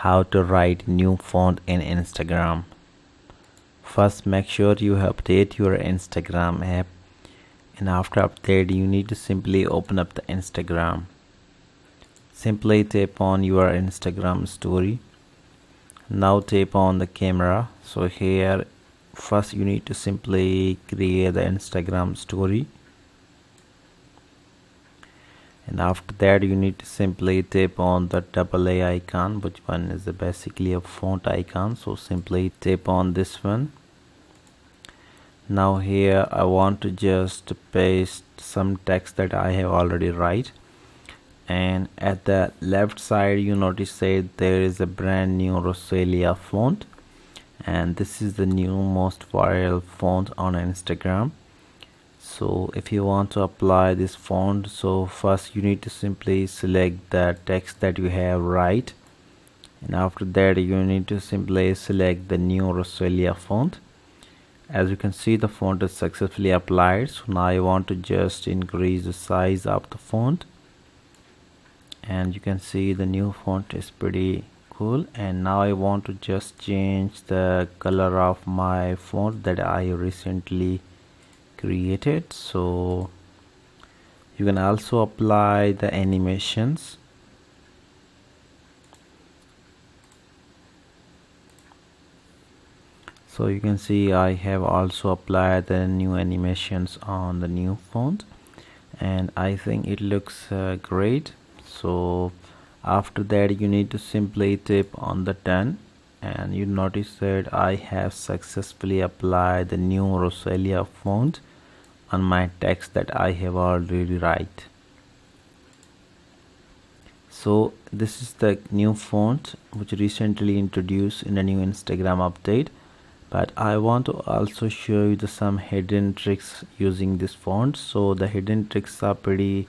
how to write new font in Instagram. First, make sure you update your Instagram app, and after update you need to simply open up the Instagram. Simply tap on your Instagram story. Now tap on the camera. So here first you need to simply create the Instagram story, and after that you need to simply tap on the double A icon, which one is basically a font icon. So simply tap on this one. Now here I want to just paste some text that I have already write, and at the left side you notice that there is a brand new Rosalia font, and this is the new most viral font on Instagram. So if you want to apply this font, so first you need to simply select the text that you have write, and after that you need to simply select the new Rosalia font. As you can see, the font is successfully applied. So now I want to just increase the size of the font, and you can see the new font is pretty cool. And now I want to just change the color of my font that I recently created. So you can also apply the animations. So you can see I have also applied the new animations on the new font, and I think it looks great. So after that you need to simply tap on the done, and you notice that I have successfully applied the new Rosalia font on my text that I have already write. So this is the new font which recently introduced in a new Instagram update, but I want to also show you some hidden tricks using this font. So the hidden tricks are pretty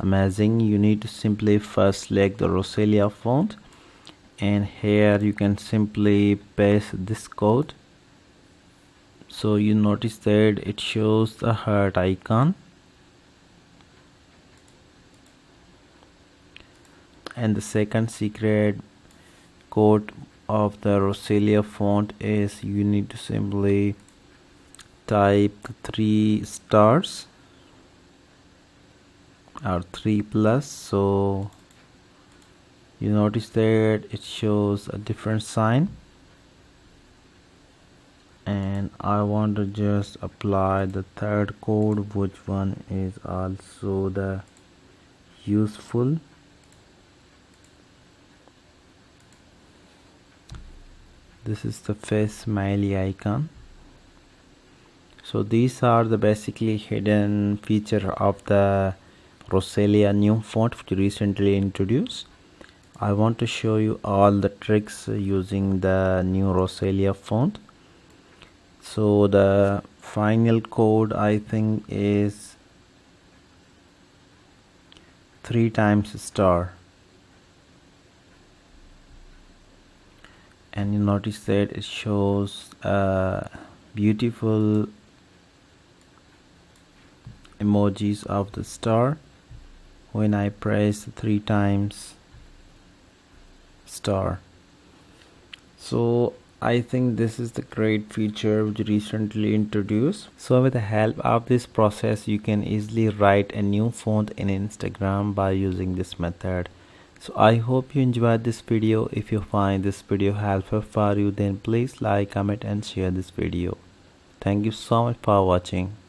amazing. You need to simply first select the Rosalia font, and here you can simply paste this code. So you notice that it shows the heart icon, and the second secret code of the Rosalia font is you need to simply type 3 stars or 3 plus. So you notice that it shows a different sign, and I want to just apply the third code, which one is also the useful. This is the face smiley icon. So these are the basically hidden feature of the Rosalia new font which recently introduced. I want to show you all the tricks using the new Rosalia font. So the final code I think is 3 times star, and you notice that it shows beautiful emojis of the star when I press 3 times star. So I think this is the great feature which recently introduced. So with the help of this process you can easily write a new font in Instagram by using this method. So I hope you enjoyed this video. If you find this video helpful for you, then please like, comment and share this video. Thank you so much for watching.